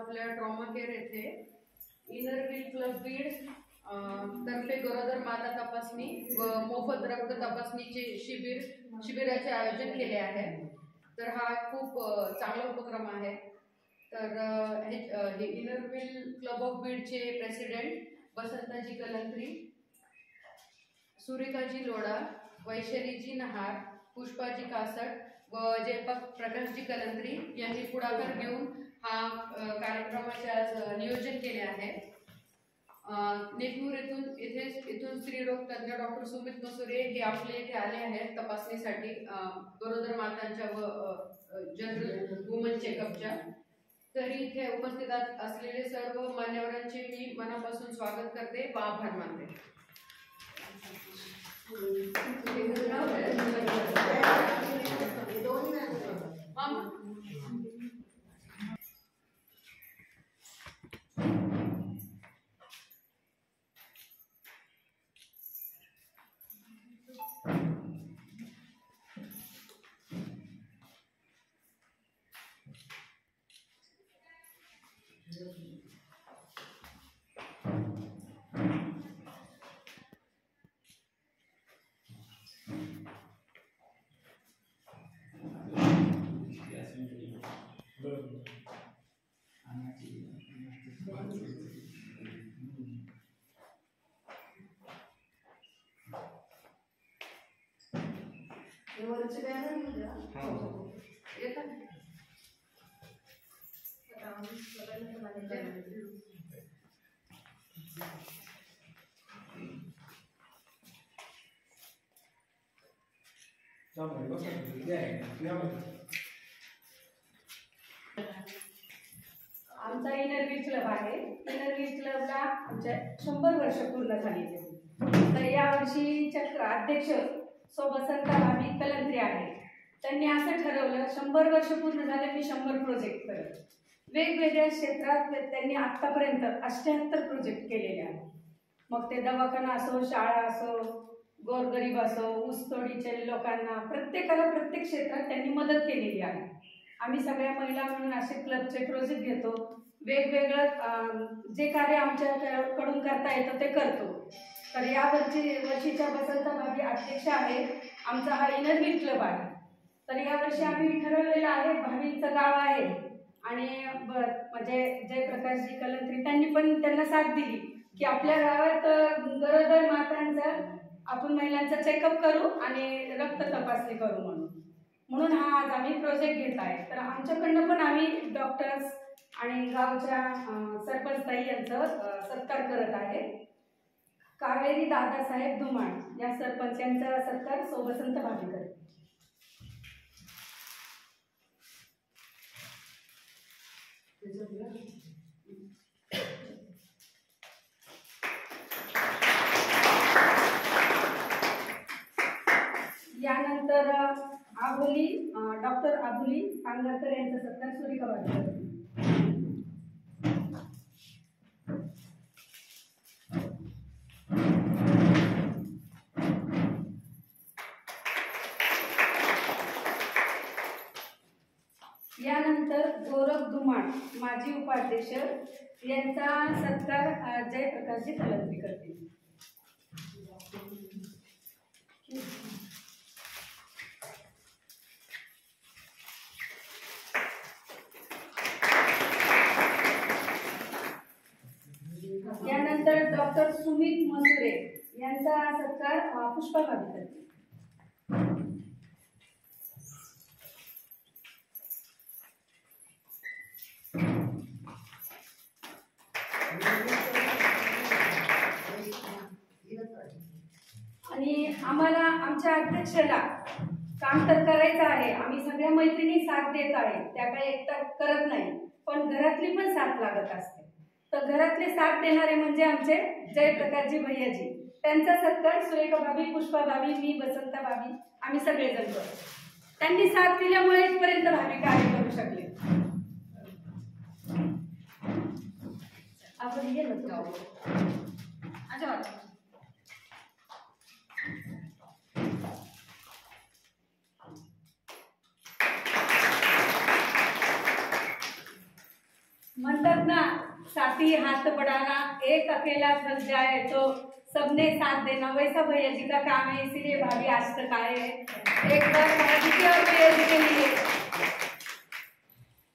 आपल्या trauma care येथे inner wheel club Beed तर्फे गरोदर माता तपासणी व मोफत रक्त तपासणीचे शिबिराचे आयोजन केले आहे। तर हा खूप चांगला उपक्रम आहे। तर हे इनर व्हील क्लब ऑफ बीडचे प्रेसिडेंट बसंताजी कलंत्री, सुरेखाजी लोढा, वैशालीजी नहार, पुष्पाजी कासट व जयपाक प्रकाशजी कलंत्री यांनी पुढाकार घेऊन हा कार्यक्रमाचे आज नियोजन केले आहे। नेकनूर इथून स्त्रीरोग तज्ञ डॉक्टर सुमित मसुरे हे आपले इथे आले आहेत तपासणीसाठी गरोदर मातांच्या व जनरल वुमन चेकअपच्या। तरी इथे उपस्थित असलेले सर्व मान्यवरांचे मी मनापासून स्वागत करते व आभार मानते। आमचा इनर व्हील क्लब आहे। इनर व्हील क्लबला आमच्या 100 वर्ष पूर्ण झालेली आहेत। तर या वर्षीच्या अध्यक्ष बसंता भाभी कलंत्री आहे। त्यांनी असं ठरवलं 100 वर्ष पूर्ण झाले मी 100 प्रोजेक्ट करत। वेगवेगळ्या क्षेत्रात त्यांनी आतापर्यंत 78 प्रोजेक्ट केलेले आहेत। मग ते दवाखाना असो, शाळा असो, गोरगरीब असो, ऊसतोडीचे लोकांना, प्रत्येकाला प्रत्येक क्षेत्रात त्यांनी मदत केलेली आहे। आम्ही सगळ्या महिला म्हणून असे क्लबचे प्रोजेक्ट घेतो। वेगवेगळं जे कार्य आमच्याकडून करता येतं ते करतो। तर या वर्षीच्या बसंता भाभी अध्यक्ष आहे। आमचा हा इनर व्हील क्लब आहे। तर या वर्षी आम्ही ठरवलेलं आहे, भाभीचं गाव आहे आणि म्हणजे जयप्रकाशजी कलंत्री त्यांनी पण त्यांना साथ दिली की आपल्या गावात गरोदर मातांचा आपण महिलांचा चेकअप करू आणि रक्त तपासणी करू म्हणून हा आज आम्ही प्रोजेक्ट घेत आहे। तर आमच्याकडनं पण आम्ही डॉक्टर्स आणि गावच्या सरपंचताई यांचा सत्कार करत आहे। कावेरी दादासाहेब धुमाळ या सरपंच यांचा सत्कार बसंत भाभी करते। यानंतर डॉक्टर आभोली पांगरकर यांचा सत्कार सुरेखा भाभी करते। यानंतर गोरख धुमाळ माजी उपाध्यक्ष यांचा सत्कार जयप्रकाशजी कलंत्री करतील। यानंतर डॉक्टर सुमित मसुरे यांचा सत्कार पुष्पा भाभी करतील। आणि आम्हाला आमच्या अध्यक्षाला काम तर करायचं आहे। आम्ही सगळ्या मैत्रिणी साथ देत आहे, त्या काही एकटा करत नाही, पण घरातली पण साथ लागत असते। तर घरातले साथ देणारे म्हणजे आमचे जयप्रकाशजी भैयाजी, त्यांचा सत्कार सुरेखा भाभी, पुष्पा भाभी, मी बसंता भाभी आम्ही सगळेजण करतो। त्यांनी साथ दिल्यामुळे इथपर्यंत भाभी कार्य करू शकले। आपण हे नव्हतं म्हणतात साथी हाथ बढ़ाना, एक अकेला थक जाए तो सबने साथ देना, वैसा भैया जी का काम है, इसीलिए भाभी आज तक आए हैं। एक बार भाभी जी और भैया जी के लिए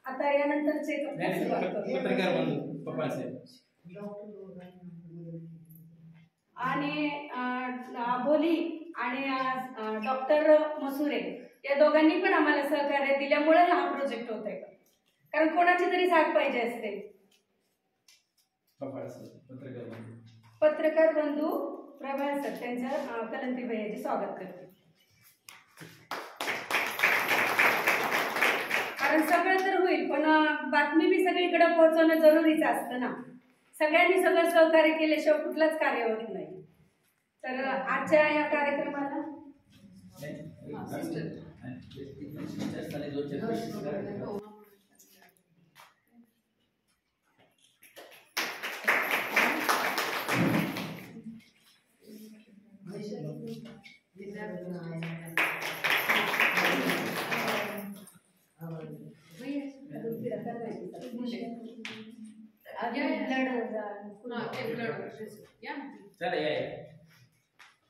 आता यानंतर पत्रकार बंधू पप्पा साहेब आणि बोली आणि डॉक्टर मसुरे या दोघांनी पण आम्हाला सहकार्य दिल्यामुळे हा प्रोजेक्ट होत आहे, कारण कोणाची तरी साथ पाहिजे असते। पत्रकार बंधू प्रभास सर त्यांचं कलंत्री भैयाजी स्वागत करते, कारण सगळं तर होईल पण बातमी बी सगळीकडे पोहोचवणं जरुरीचं असतं ना, सगळ्यांनी सगळं सहकार्य केल्याशिवाय कुठलाच कार्य होत नाही। तर आजच्या या कार्यक्रमाला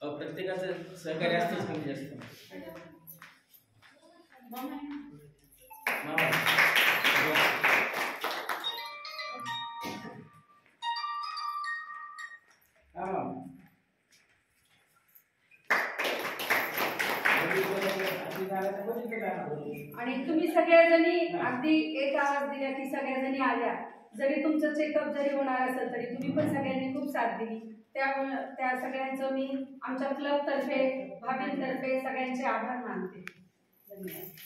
प्रत्येकाचं सहकार्य असतंच कमी जास्त। आणि तुम्ही सगळ्याजणी अगदी एक आवाज दिला की सगळ्याजणी आल्या, जरी तुमचं चेकअप जरी होणार असेल तरी तुम्ही पण सगळ्यांनी खूप साथ दिली, त्यामुळे त्या सगळ्यांचं मी आमच्या क्लब तर्फे भाभींतर्फे सगळ्यांचे आभार मानते। धन्यवाद।